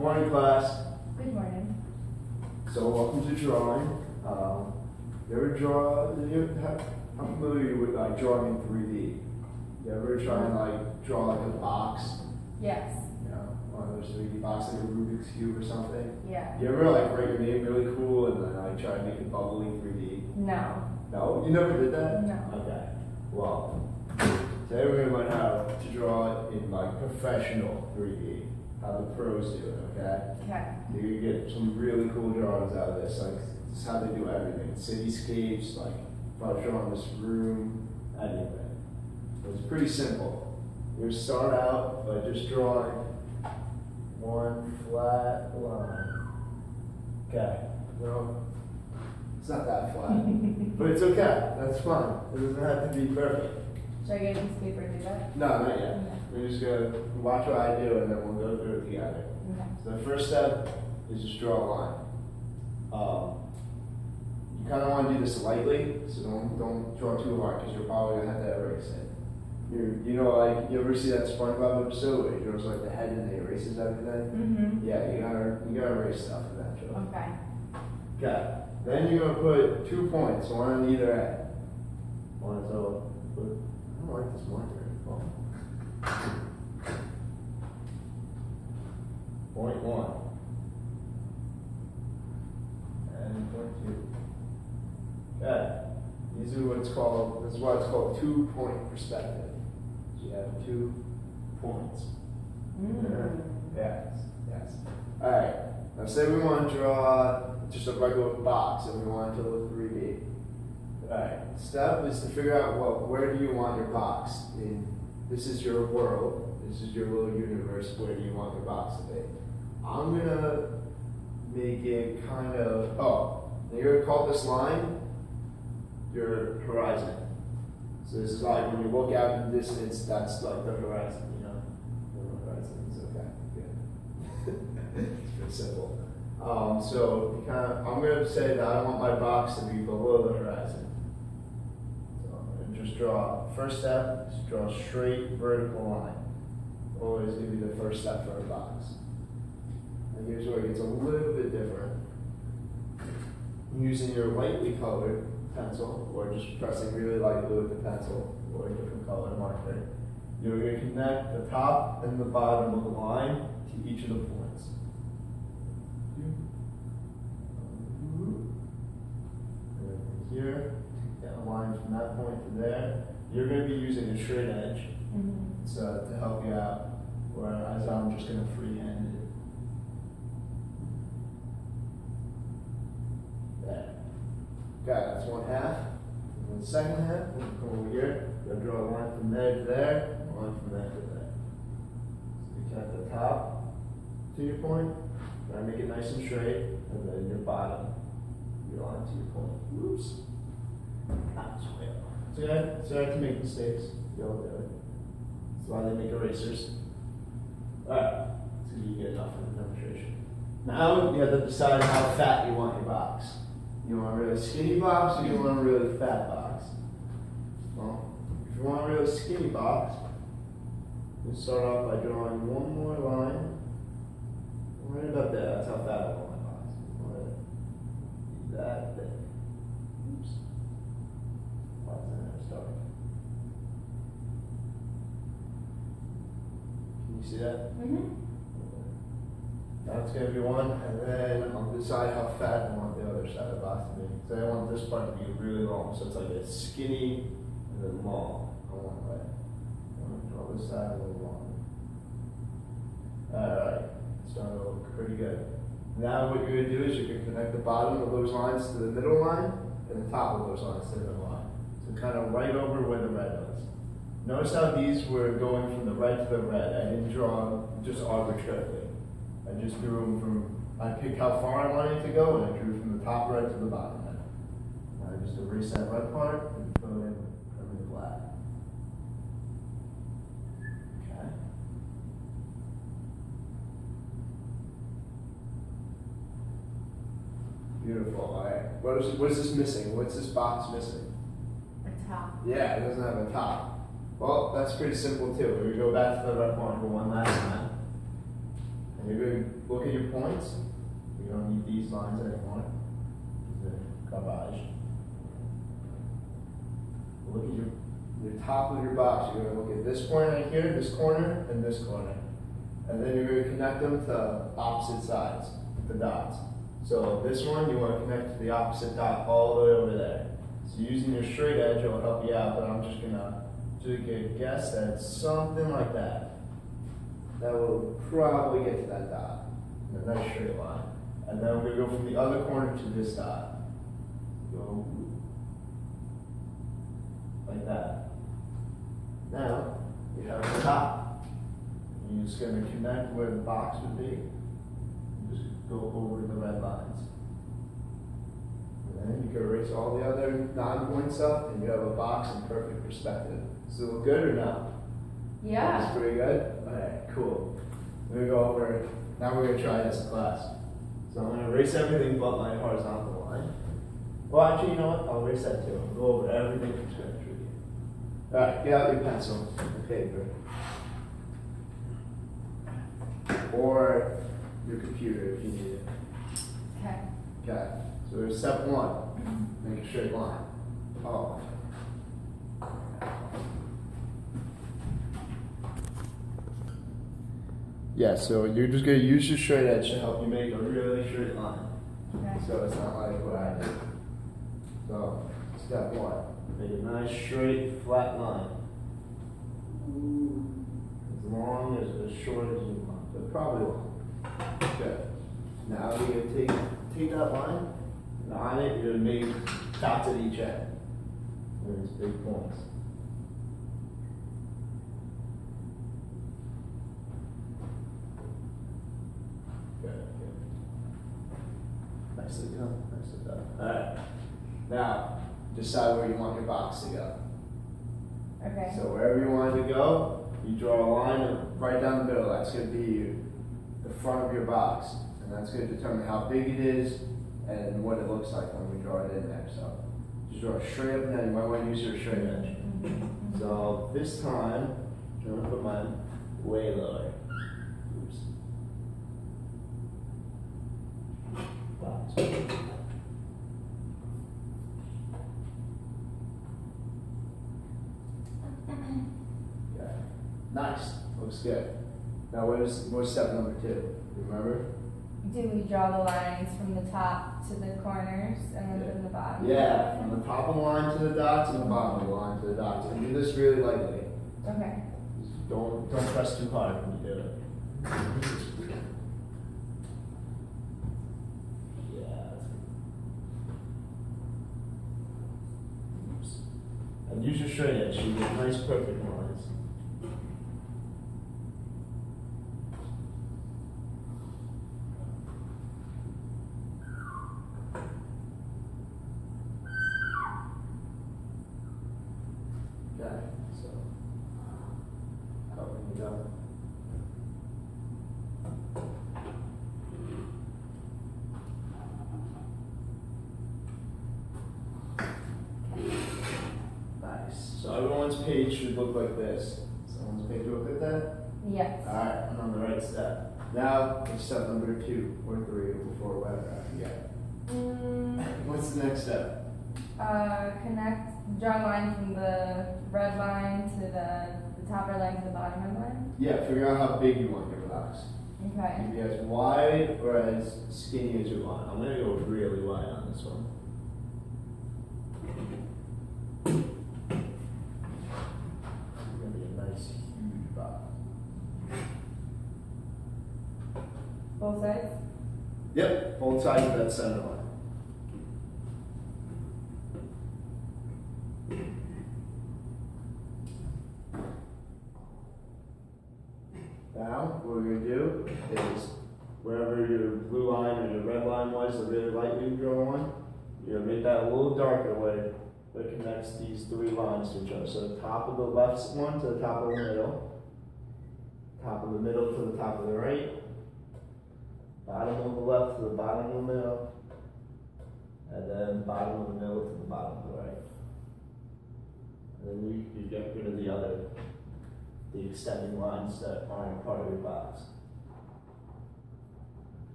Morning, class. Good morning. So, welcome to drawing. You ever draw? How familiar are you with like drawing in 3D? You ever try and like draw like a box? Yes. You know, one of those 3D boxes, like a Rubik's cube or something. Yeah. You ever like write your name really cool and then like try to make it bubbly 3D? No. No, you never did that. No. Okay. Well, today we're gonna learn how to draw in like professional 3D. How the pros do it. Okay. Okay. You can get some really cool drawings out of this. Like, this is how they do everything. Cityscapes, like, if I was drawing this room, anything. It's pretty simple. You start out by just drawing one flat line. Okay. Well, it's not that flat, but it's okay. That's fine. It doesn't have to be perfect. Should I get a piece of paper and do that? No, not yet. Okay. We're just gonna watch what I do, and then we'll go through it together. Okay. So the first step is just draw a line. You kind of want to do this lightly, so don't draw too hard because you're probably gonna have to erase it. You know, like you ever see that SpongeBob episode where he draws like the head and he erases everything? Mm-hmm. Yeah, you gotta erase stuff eventually. Okay. Okay. Then you're gonna put 2 points, one on either end. One so put. I don't like this marker. Point 1. And point 2. Okay. These are what's called, this is why it's called 2-point perspective. So you have 2 points. Yes, yes. Alright, now say we want to draw just a regular box and we want it to look 3D. Alright, step is to figure out, well, where do you want your box? This is your world, this is your little universe, where do you want your box to be? I'm gonna make it kind of, you're gonna call this line your horizon. So this is like when you look out in the distance, that's like the horizon, you know? The horizon is okay, good. It's pretty simple. So I'm gonna say that I want my box to be below the horizon. So I'm gonna just draw, first step is draw a straight vertical line. Always gonna be the first step for a box. And here's where it gets a little bit different. Using your lightly colored pencil, or just pressing really lightly with the pencil, or a different color marker, you're going to connect the top and the bottom of the line to each of the points. And then from here, get a line from that point to there. You're going to be using a straight edge so to help you out, whereas I'm just going to freehand it. There. Okay, that's one half. And then the second half, we'll come over here. You'll draw a line from there to there, a line from there to there. So you connect the top to your point, try to make it nice and straight, and then your bottom, your line to your point. Oops. That's way up. So you have to make mistakes. You'll do it. That's why they make erasers. Alright, so you get enough for the demonstration. Now you have to decide how fat you want your box. You want a really skinny box or you want a really fat box? Well, if you want a really skinny box, you start off by drawing one more line. Right about there, that's how fat I want my box. I want it to be that thick. Oops. Why is that starting? Can you see that? That's going to be one, and then I'll decide how fat I want the other side of the box to be. So I want this part to be really long, so it's like a skinny and then long. I want that. I'm going to draw this side a little longer. Alright, it's starting to look pretty good. Now what you're going to do is you're going to connect the bottom of those lines to the middle line, and the top of those lines to the middle line. So kind of right over where the red was. Notice how these were going from the red to the red. I didn't draw just arbitrarily. I just drew them from, I picked how far I wanted it to go, and I drew from the top red to the bottom red. I just erase that red part and put it in black. Okay. Beautiful. All right. What is this missing? What's this box missing? A top. Yeah, it doesn't have a top. Well, that's pretty simple too. We go back to the red marker one last time. And you're going to gonna look at your points. We don't need these lines anymore. They're garbage. Look at your top of your box. You're gonna look at this point right here, this corner, and this corner. And then you're gonna connect them to opposite sides, the dots. So this one, you wanna connect to the opposite dot all the way over there. So using your straight edge will help you out, but I'm just gonna take a guess at something like that. That will probably get to that dot, in a nice straight line. And then we're gonna go from the other corner to this dot. Go like that. Now, you have the top. You're just gonna connect where the box would be. Just go over the red lines. And then you can erase all the other non-point stuff, and you have a box in perfect perspective. Does it look good or no? Yeah. That's pretty good? Alright, cool. We're gonna go over, now we're gonna try it as a class. So I'm gonna erase everything but my horizontal line. Well, actually, you know what? I'll erase that too. I'll go over everything from scratch with you. Alright, get out your pencil and paper. Or your computer if you need it. Okay. Okay, so there's step one. Make a straight line. Oh. Yeah, so you're just gonna use your straight edge to help you make a really straight line. Okay. So it's not like what I did. So, step one, make a nice straight flat line. As long as short as you want, but probably long. Good. Now you're gonna take that line, and on it you're gonna make dots at each end. There's big points. Good, good. Nicely done, nicely done. Alright. Now, decide where you want your box to go. Okay. So wherever you want it to go, you draw a line right down the middle. That's going to be the front of your box. And that's going to determine how big it is and what it looks like when we draw it in there. So just draw straight up and down. You might want to use your straight edge. So this time, I'm going to put mine way lower. Oops. Box. Okay. Nice. Looks good. Now what's step number 2? Remember? Do we draw the lines from the top to the corners and then Yeah. from the bottom? Yeah, from the top of the line to the dots and the bottom of the line to the dots. And do this really lightly. Okay. Just don't press too hard when you do it. Yeah. Oops. And use your straight edge so you get nice perfect lines. Okay, so covering it up. Nice. So everyone's page should look like this. Someone's page look like that? Yes. Alright, I'm on the right step. Now, it's step number 2 or 3 or 4, whatever, I forget. What's the next step? Draw a line from the red line to the top red line to the bottom red line. Yeah, figure out how big you want your box. Okay. Maybe as wide or as skinny as you want. I'm gonna go really wide on this one. It's gonna be a nice, huge box. Both sides? Yep, both sides of that center line. Now, what we're gonna do is wherever your blue line or your red line was, the really lightly drawn one, you're gonna make that a little darker way that connects these 3 lines to each other. So the top of the left one to the top of the middle, top of the middle to the top of the right, bottom of the left to the bottom of the middle, and then bottom of the middle to the bottom of the right. And then you get rid of the extending lines that aren't part of your box.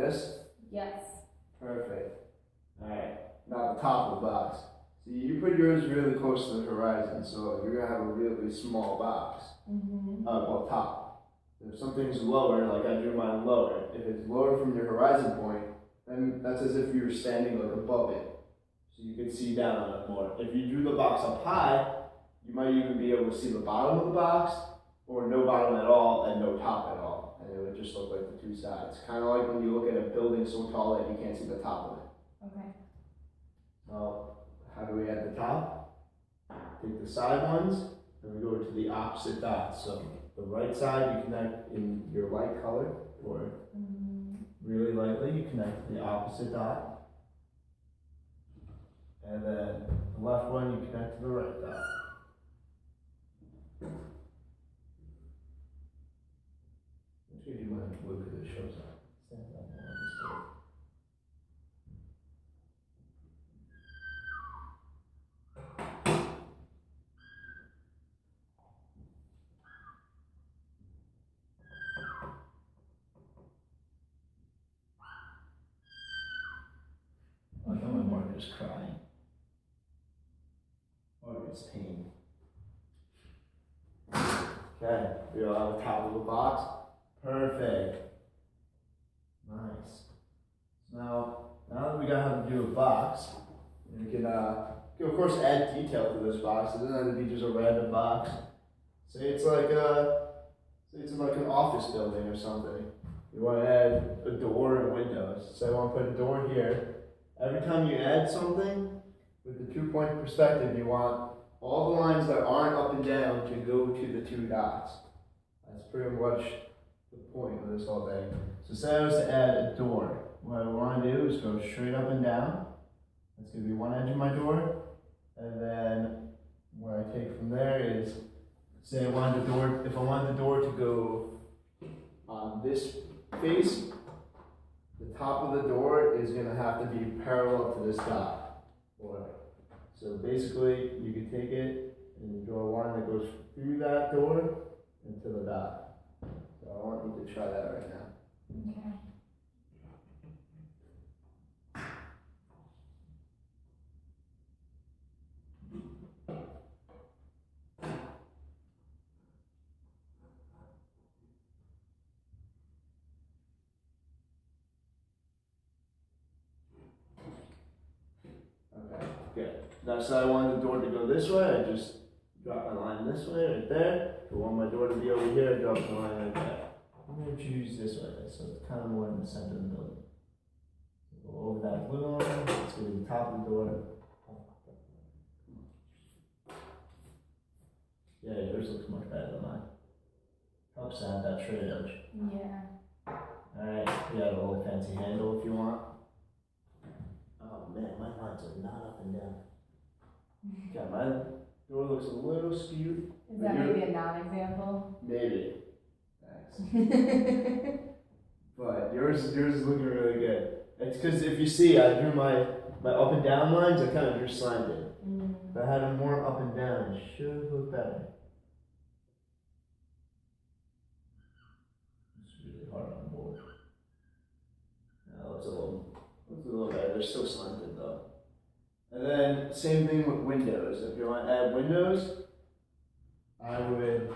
this? Yes. Perfect. Alright, now the top of the box. See, you put yours really close to the horizon, so you're gonna have a really small box. Well, top. If something's lower, like I drew mine lower, if it's lower from your horizon point, then that's as if you were standing like above it. So you can see down on it more. If you drew the box up high, you might even be able to see the bottom of the box, or no bottom at all and no top at all. And it would just look like the two sides. Kind of like when you look at a building so tall that you can't see the top of it. Okay. Well, how do we add the top? Take the side ones, and we go to the opposite dots. So the right side you connect in your light color, or really lightly you connect the opposite dot. And then the left one you connect to the right dot. I'm just gonna do mine in blue because it shows up. Stands out more on this board. I know my marker's crying. Marker's pain. Okay, we all have the top of the box. Perfect. Nice. So now that we got how to do a box, we can of course add detail to this box. It doesn't have to be just a random box. Say it's like in like an office building or something. You want to add a door and windows. So I want to put a door here. Every time you add something with the 2-point perspective, you want all the lines that aren't up and down to go to the 2 dots. That's pretty much the point of this whole thing. So say I was to add a door. What I want to do is go straight up and down. That's going to be one edge of my door. And then what I take from there is, say I wanted the door, if I wanted the door to go on this face, the top of the door is going to have to be parallel to this dot. So basically, you can take it and you draw a line that goes through that door and to the dot. So I want you to try that right now. Okay. Okay, good. Now, so I wanted the door to go this way, I just drop my line this way, right there. If I want my door to be over here, I drop the line right there. I'm going to choose this way, so it's kind of more in the center of the building. Go over that blue line, let's go to the top of the door. Yeah, yours looks much better than mine. Helps to have that straight edge. Yeah. Alright, you have a little fancy handle if you want. Oh man, my lines are not up and down. Yeah, my door looks a little skewed. Is that maybe a non-example? Maybe. Thanks. But yours is looking really good. It's because if you see, I drew my up and down lines, I kind of drew slanted. If I had them more up and down, it should look better. It's really hard on the board. Now it's a little better. They're still slanted though. And then same thing with windows. If you want to add windows, I would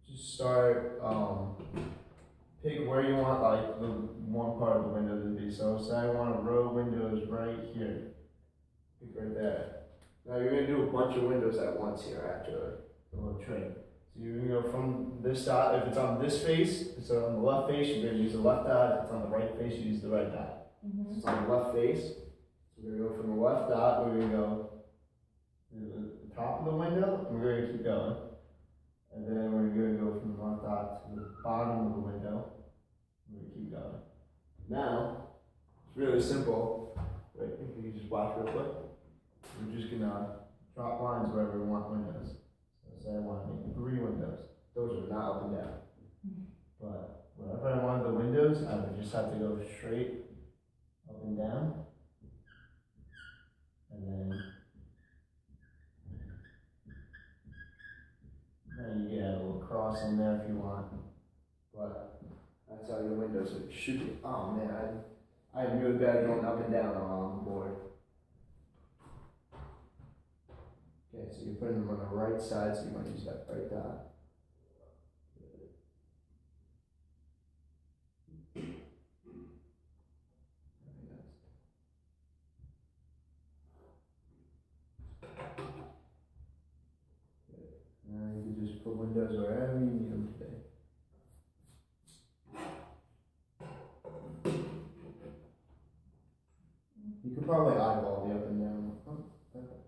just start pick where you want like the one part of the window to be. So say I want a row of windows right here. Pick right there. Now you're gonna do a bunch of windows at once here actually. A little trick. So you're gonna go from this dot, if it's on this face, if it's on the left face, you're gonna use the left dot. If it's on the right face, you use the right dot. If it's on the left face, so we're gonna go from the left dot, we're gonna go to the top of the window, and we're gonna keep going. And then we're gonna go from the left dot to the bottom of the window. We're gonna keep going. Now, it's really simple. Wait, if you can just watch real quick. We're just gonna drop lines wherever we want windows. So say I want to make 3 windows. Those are not up and down. But wherever I wanted the windows, I would just have to go straight up and down. And then you can add a little cross in there if you want. But that's outside of the window, so it should be. Oh man, I'm really bad at going up and down on the board. Okay, so you're putting them on the right side, so you want to use that right dot. You can just put windows wherever you need them today. You could probably eyeball the up and down. Oh, perfect.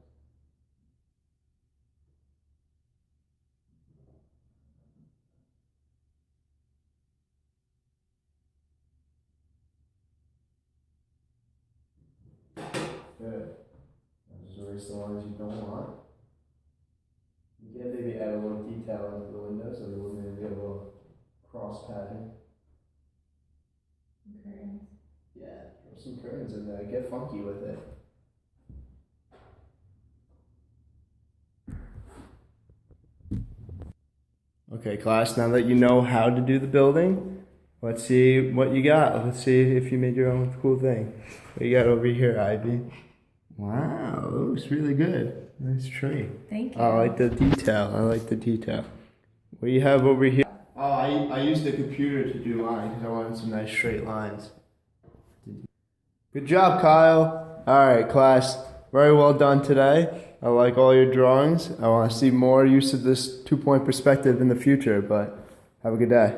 Good. Now just erase the ones you don't want. You can maybe add a little detail into the window so there will maybe be a little cross pattern. Curtains. Yeah, throw some curtains in there. Get funky with it. Okay, class, now that you know how to do the building, let's see what you got. Let's see if you made your own cool thing. What you got over here, Ivy? Wow, that looks really good. Nice tree. Thank you. I like the detail. What do you have over here? Oh, I used the computer to do mine because I wanted some nice straight lines. Good job, Kyle. All right, class. Very well done today. I like all your drawings. I want to see more use of this 2-point perspective in the future, but have a good day.